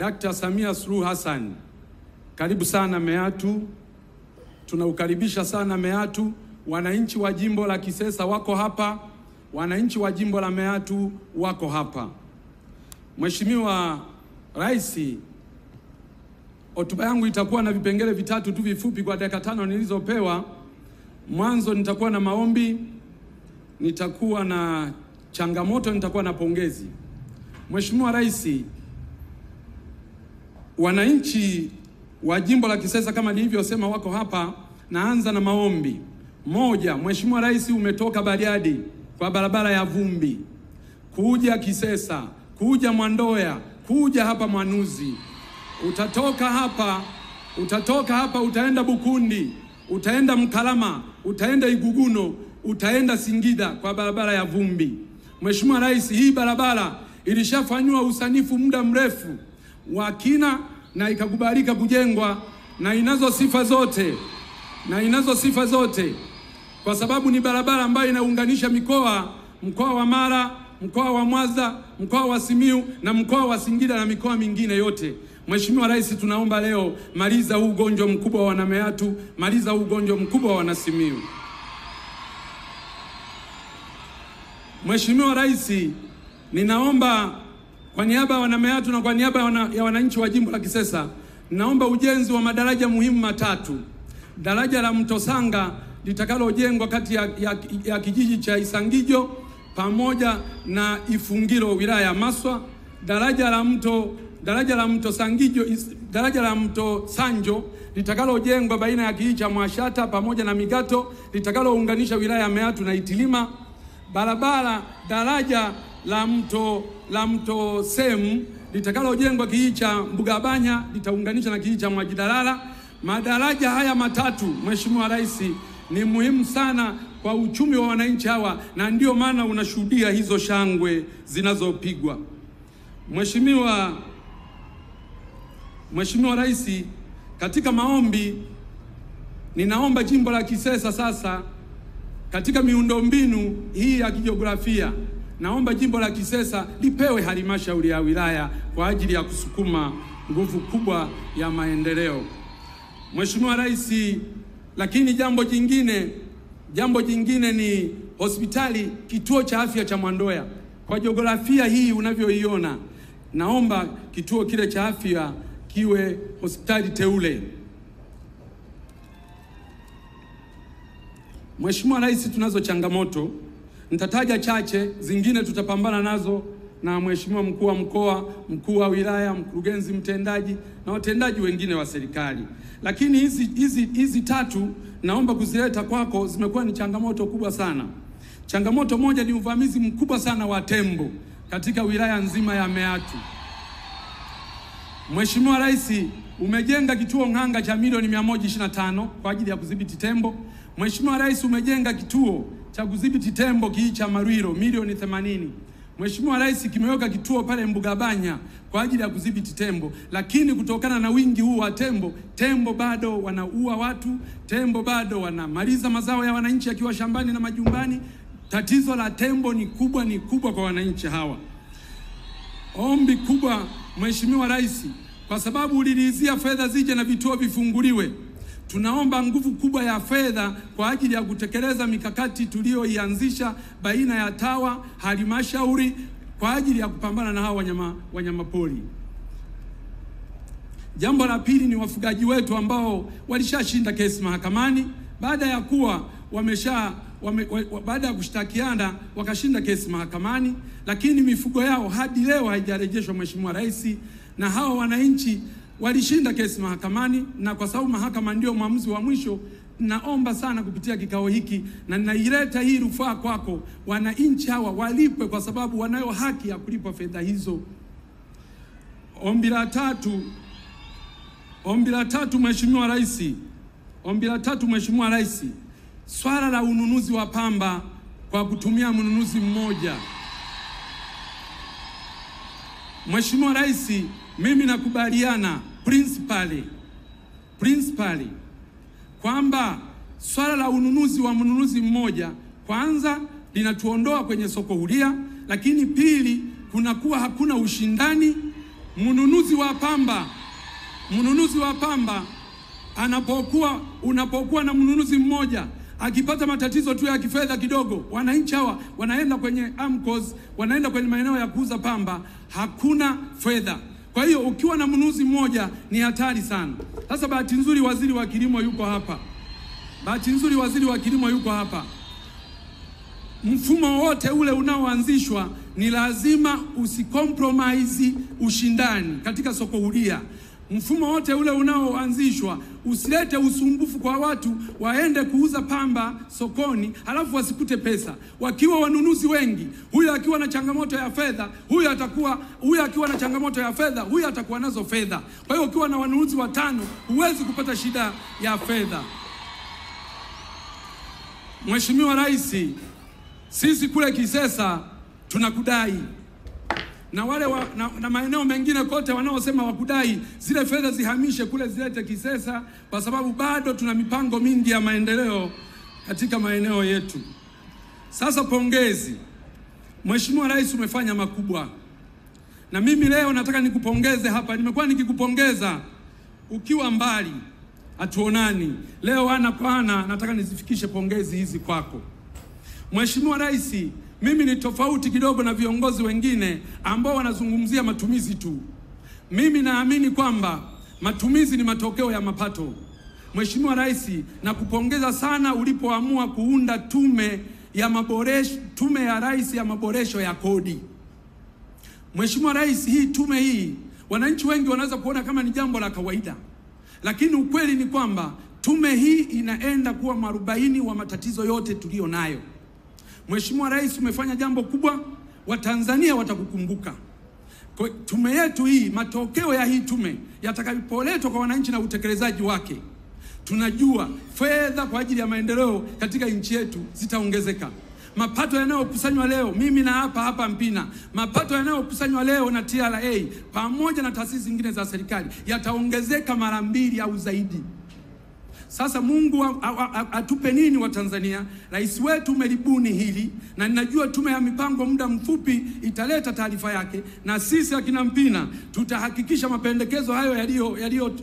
Dr. Samia Suluhu Hassan, karibu sana Meatu. Tunaukaribisha sana Meatu. Wananchi wa jimbo la Kisesa wako hapa, wananchi wa jimbo la Meatu wako hapa. Mheshimiwa Rais, hotuba yangu itakuwa na vipengele vitatu tu vifupi kwa dakika 5 nilizopewa. Mwanzo nitakuwa na maombi, nitakuwa na changamoto, nitakuwa na pongezi. Mheshimiwa Rais, wananchi wa jimbo la Kisesa kama nilivyosema wako hapa. Naanza na maombi. Moja, Mheshimiwa Rais, umetoka Bariadi kwa barabara ya vumbi kuja Kisesa, kuja Mwandoya, kuja hapa Mwanuzi. Utatoka hapa utaenda Bukundi, utaenda Mkalama, utaenda Iguguno, utaenda Singida kwa barabara ya vumbi. Mheshimiwa Rais, hii barabara ilishafanywa usanifu muda mrefu wa kina na ikakubalika kujengwa na inazo sifa zote kwa sababu ni barabara ambayo inaunganisha mkoa wa Mara, mkoa wa Mwanza, mkoa wa Simiyu na mkoa wa Singida na mikoa mingine yote. Mheshimiwa Rais, tunaomba leo maliza huu ugonjwa mkubwa wa Wanameatu, maliza huu ugonjwa mkubwa wa Wanasimiyu. Mheshimiwa Rais, ninaomba kwa niaba ya Wanameatu na kwa niaba ya wananchi wa jimbo la Kisesa, naomba ujenzi wa madaraja muhimu matatu. Daraja la Mto Sanga litakalojengwa kati ya kijiji cha Isangijo pamoja na Ifungiro wilaya ya Maswa. Daraja la Mto Sanjo litakalojengwa baina ya kijiji cha Mwashata pamoja na Migato litakalounganisha wilaya ya Meatu na Itilima. Daraja la Mto Semu litakalojengwa kijiji cha Mbugabanya litaunganisha na kijiji cha Mwajidalala. Madaraja haya matatu, Mheshimiwa Rais, ni muhimu sana kwa uchumi wa wananchi hawa na ndio maana unashuhudia hizo shangwe zinazopigwa. Mheshimiwa Rais, katika maombi ninaomba jimbo la Kisesa sasa katika miundombinu hii ya kijiografia, naomba jimbo la Kisesa lipewe halmashauri ya wilaya kwa ajili ya kusukuma nguvu kubwa ya maendeleo. Mheshimiwa Rais, lakini jambo jingine ni hospitali, kituo cha afya cha Mwandoya. Kwa jiografia hii unavyoiona, naomba kituo kile cha afya kiwe hospitali teule. Mheshimiwa Rais, tunazo changamoto, nitataja chache, zingine tutapambana nazo na Mheshimiwa mkuu wa mkoa, mkuu wa wilaya, mkurugenzi mtendaji na watendaji wengine wa serikali. Lakini hizi tatu naomba kuzileta kwako, zimekuwa ni changamoto kubwa sana. Changamoto moja ni uvamizi mkubwa sana wa tembo katika wilaya nzima ya Meatu. Mheshimiwa Rais, umejenga kituo Ng'anga cha milioni 125 kwa ajili ya kudhibiti tembo. Mheshimiwa Rais, umejenga kituo cha kudhibiti tembo kijiji cha Marwiro milioni 80. Mheshimiwa Rais, kimeweka kituo pale Mbugabanya kwa ajili ya kudhibiti tembo, lakini kutokana na wingi huu wa tembo bado wanaua watu, tembo bado wanamaliza mazao ya wananchi akiwa shambani na majumbani. Tatizo la tembo ni kubwa kwa wananchi hawa. Ombi kubwa Mheshimiwa Rais, kwa sababu ulilizia fedha zije na vituo vifunguliwe, tunaomba nguvu kubwa ya fedha kwa ajili ya kutekeleza mikakati tuliyoianzisha baina ya TAWA, halmashauri kwa ajili ya kupambana na hao wanyama pori. Jambo la pili ni wafugaji wetu ambao walishashinda kesi mahakamani baada ya kushtakiana wakashinda kesi mahakamani, lakini mifugo yao hadi leo haijarejeshwa Mheshimiwa Rais, na hao wananchi walishinda kesi mahakamani, na kwa sababu mahakama ndio maamuzi wa mwisho, naomba sana kupitia kikao hiki na naileta hii rufaa kwako, wananchi hawa walipwe kwa sababu wanayo haki ya kulipwa fedha hizo. Ombi la tatu Mheshimiwa Rais, swala la ununuzi wa pamba kwa kutumia mnunuzi mmoja. Mheshimiwa Rais, mimi nakubaliana principally kwamba swala la ununuzi wa mnunuzi mmoja kwanza linatuondoa kwenye soko huria, lakini pili kunakuwa hakuna ushindani Mnunuzi wa pamba unapokuwa na mnunuzi mmoja akipata matatizo tu ya kifedha kidogo, wananchi hawa wanaenda kwenye AMCOS, wanaenda kwenye maeneo ya kuuza pamba, hakuna fedha. Kwa hiyo ukiwa na mnunuzi mmoja ni hatari sana. Sasa bahati nzuri waziri wa kilimo yuko hapa. Mfumo wote ule unaoanzishwa ni lazima usicompromise ushindani katika soko huria. Mfumo wote ule unaoanzishwa usilete usumbufu kwa watu waende kuuza pamba sokoni halafu wasikute pesa. Wakiwa wanunuzi wengi, huyu akiwa na changamoto ya fedha, huyu akiwa na changamoto ya fedha, huyu atakuwa nazo fedha. Kwa hiyo ukiwa na wanunuzi 5 huwezi kupata shida ya fedha. Mheshimiwa Rais, sisi kule Kisesa tunakudai. Na wale na maeneo mengine kote wanaosema wakudai, zile fedha zihamishe kule zilete Kisesa, kwa sababu bado tuna mipango mingi ya maendeleo katika maeneo yetu. Sasa pongezi. Mheshimiwa Rais, umefanya makubwa. Na mimi leo nataka nikupongeze hapa. Nimekuwa nikikupongeza ukiwa mbali, hatuonani. Leo ana kwa ana nataka nizifikishe pongezi hizi kwako. Mheshimiwa Rais, mimi ni tofauti kidogo na viongozi wengine ambao wanazungumzia matumizi tu. Mimi naamini kwamba matumizi ni matokeo ya mapato. Mheshimiwa Rais, nakupongeza sana ulipoamua kuunda tume ya Rais ya maboresho ya kodi. Mheshimiwa Rais, hii tume hii wananchi wengi wanaweza kuona kama ni jambo la kawaida, lakini ukweli ni kwamba tume hii inaenda kuwa mwarobaini wa matatizo yote tulio nayo. Mheshimiwa Rais, umefanya jambo kubwa, Watanzania watakukumbuka. Kwa tume yetu hii, matokeo ya hii tume yatakapoletwa kwa wananchi na utekelezaji wake, tunajua fedha kwa ajili ya maendeleo katika nchi yetu zitaongezeka. Mapato yanayokusanywa leo, mimi na hapa Mpina, mapato yanayokusanywa leo na TRA pamoja na taasisi zingine za serikali yataongezeka mara 2 au zaidi. Sasa Mungu atupe nini wa Tanzania? Rais wetu umelibuni hili, na ninajua tume ya mipango muda mfupi italeta taarifa yake, na sisi akina Mpina tutahakikisha mapendekezo hayo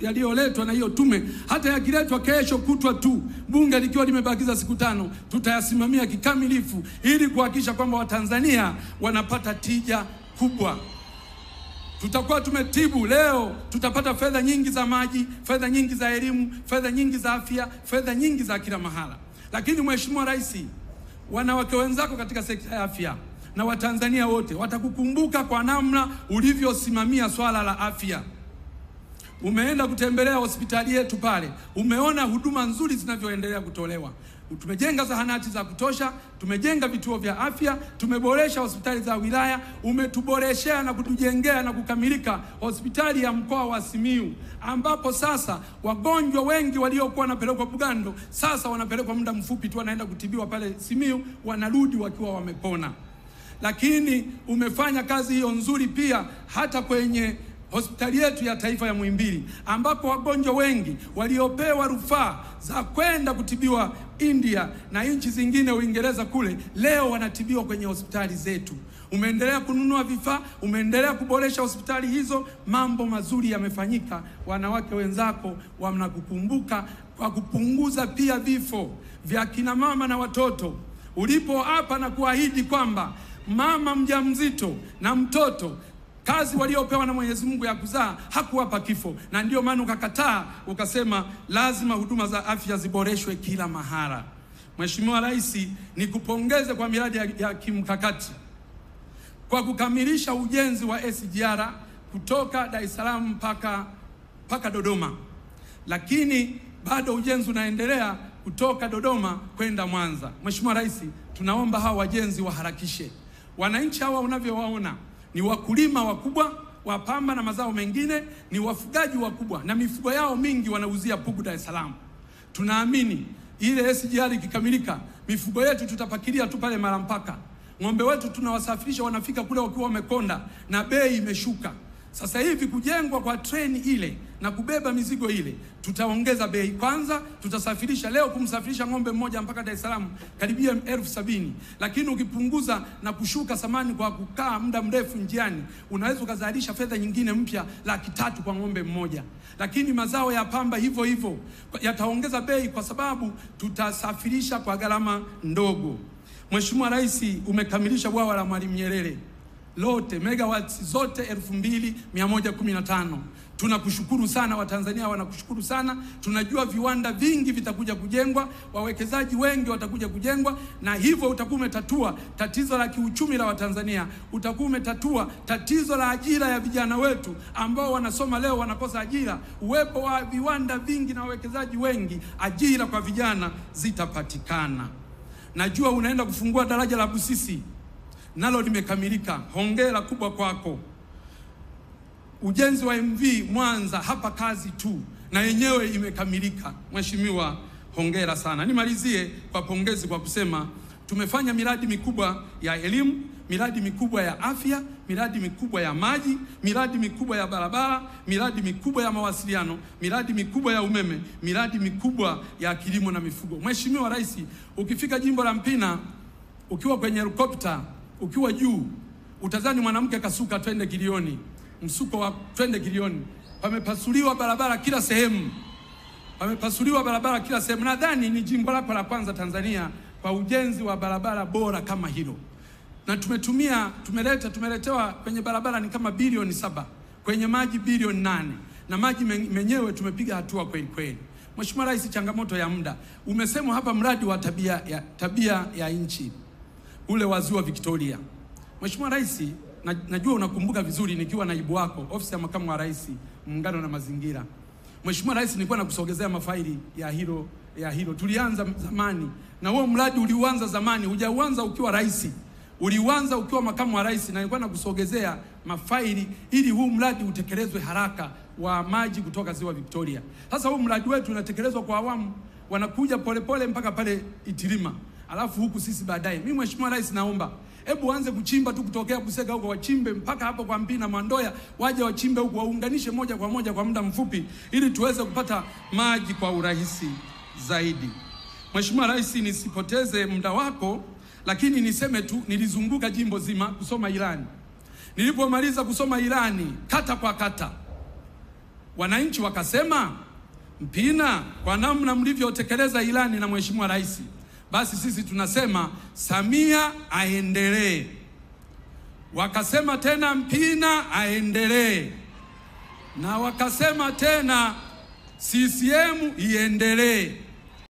yaliyoletwa na hiyo tume, hata yakiletwa kesho kutwa tu, bunge likiwa limebakiza siku 5, tutayasimamia kikamilifu ili kuhakikisha kwamba Watanzania wanapata tija kubwa. Tutakuwa tumetibu leo, tutapata fedha nyingi za maji, fedha nyingi za elimu, fedha nyingi za afya, fedha nyingi za kila mahala. Lakini Mheshimiwa Rais, wanawake wenzako katika sekta ya afya na Watanzania wote watakukumbuka kwa namna ulivyosimamia swala la afya. Umeenda kutembelea hospitali yetu pale, umeona huduma nzuri zinavyoendelea kutolewa. Tumejenga zahanati za kutosha, tumejenga vituo vya afya, tumeboresha hospitali za wilaya, umetuboreshea na kutujengea na kukamilika hospitali ya mkoa wa Simiyu, ambapo sasa wagonjwa wengi waliokuwa wanapelekwa Bugando sasa wanapelekwa muda mfupi tu wanaenda kutibiwa pale Simiyu, wanarudi wakiwa wamepona. Lakini umefanya kazi hiyo nzuri pia hata kwenye hospitali yetu ya taifa ya Muhimbili, ambapo wagonjwa wengi waliopewa rufaa za kwenda kutibiwa India na nchi zingine, Uingereza kule, leo wanatibiwa kwenye hospitali zetu. Umeendelea kununua vifaa, umeendelea kuboresha hospitali hizo, mambo mazuri yamefanyika. Wanawake wenzako wanakukumbuka kwa kupunguza pia vifo vya kina mama na watoto. Ulipo hapa na kuahidi kwamba mama mjamzito na mtoto kazi waliopewa na Mwenyezi Mungu ya kuzaa hakuwapa kifo, na ndio maana ukakataa, ukasema lazima huduma za afya ziboreshwe kila mahara. Mheshimiwa Rais, nikupongeze kwa miradi ya kimkakati kwa kukamilisha ujenzi wa SGR kutoka Dar es Salaam mpaka Dodoma, lakini bado ujenzi unaendelea kutoka Dodoma kwenda Mwanza. Mheshimiwa Rais, tunaomba hawa wajenzi waharakishe. Wananchi hawa unavyowaona ni wakulima wakubwa wa pamba na mazao mengine, ni wafugaji wakubwa na mifugo yao mingi wanauzia Pugu Dar es Salaam. Tunaamini ile SGR ikikamilika, mifugo yetu tutapakilia tu pale Malampaka. Ng'ombe wetu tunawasafirisha wanafika kule wakiwa wamekonda na bei imeshuka. Sasa hivi kujengwa kwa treni ile na kubeba mizigo ile, tutaongeza bei. Kwanza tutasafirisha, leo kumsafirisha ng'ombe mmoja mpaka Dar es Salaam karibia 70,000, lakini ukipunguza na kushuka samani kwa kukaa muda mrefu njiani, unaweza ukazalisha fedha nyingine mpya 300,000 kwa ng'ombe mmoja. Lakini mazao ya pamba hivyo hivyo yataongeza bei kwa sababu tutasafirisha kwa gharama ndogo. Mheshimiwa Rais, umekamilisha bwawa la Mwalimu Nyerere lote, megawatts zote 2115. Tunakushukuru sana, Watanzania wanakushukuru sana. Tunajua viwanda vingi vitakuja kujengwa, wawekezaji wengi watakuja kujengwa, na hivyo utakuwa umetatua tatizo la kiuchumi la Watanzania. Utakuwa umetatua tatizo la ajira ya vijana wetu ambao wanasoma leo wanakosa ajira. Uwepo wa viwanda vingi na wawekezaji wengi, ajira kwa vijana zitapatikana. Najua unaenda kufungua daraja la Busisi, nalo limekamilika. Hongera kubwa kwako. Ujenzi wa MV Mwanza, hapa kazi tu, na yenyewe imekamilika. Mheshimiwa, hongera sana. Nimalizie kwa pongezi kwa kusema tumefanya miradi mikubwa ya elimu, miradi mikubwa ya afya, miradi mikubwa ya maji, miradi mikubwa ya barabara, miradi mikubwa ya mawasiliano, miradi mikubwa ya umeme, miradi mikubwa ya kilimo na mifugo. Mheshimiwa Rais, ukifika jimbo la Mpina, ukiwa kwenye helikopta, ukiwa juu, utazani mwanamke kasuka twende Kilioni, msuko wa twende Kilioni. Pamepasuliwa barabara kila sehemu. Pamepasuliwa barabara kila sehemu. Nadhani ni jimbo lako la kwanza Tanzania kwa ujenzi wa barabara bora kama hilo. Na tumeletewa kwenye barabara ni kama bilioni 7, kwenye maji bilioni 8, na maji menyewe tumepiga hatua kweli kweli. Mheshimiwa Rais, changamoto ya muda. Umesema hapa mradi wa tabia ya nchi ule wa Ziwa Victoria. Mheshimiwa Rais, najua unakumbuka vizuri nikiwa naibu wako ofisi ya makamu wa rais muungano na mazingira. Mheshimiwa Rais, nilikuwa nakusogezea mafaili ya hilo. Tulianza zamani, na huo mradi uliuanza zamani, hujauanza ukiwa rais. Uliuanza ukiwa makamu wa rais, na nilikuwa nakusogezea mafaili ili huu mradi utekelezwe haraka, wa maji kutoka Ziwa Victoria. Sasa huu mradi wetu unatekelezwa kwa awamu, wanakuja polepole mpaka pale Itilima, alafu huku sisi baadaye. Mimi Mheshimiwa Rais, naomba hebu anze kuchimba tu kutokea Busega huko, wachimbe mpaka hapo kwa Mpina Mwandoya, waje wachimbe huko, waunganishe moja kwa moja kwa muda mfupi, ili tuweze kupata maji kwa urahisi zaidi. Mheshimiwa Rais, nisipoteze muda wako, lakini niseme tu nilizunguka jimbo zima kusoma ilani. Nilipomaliza kusoma ilani kata kwa kata, wananchi wakasema, Mpina, kwa namna mlivyotekeleza ilani na Mheshimiwa Rais, basi sisi tunasema Samia aendelee. Wakasema tena Mpina aendelee, na wakasema tena CCM iendelee.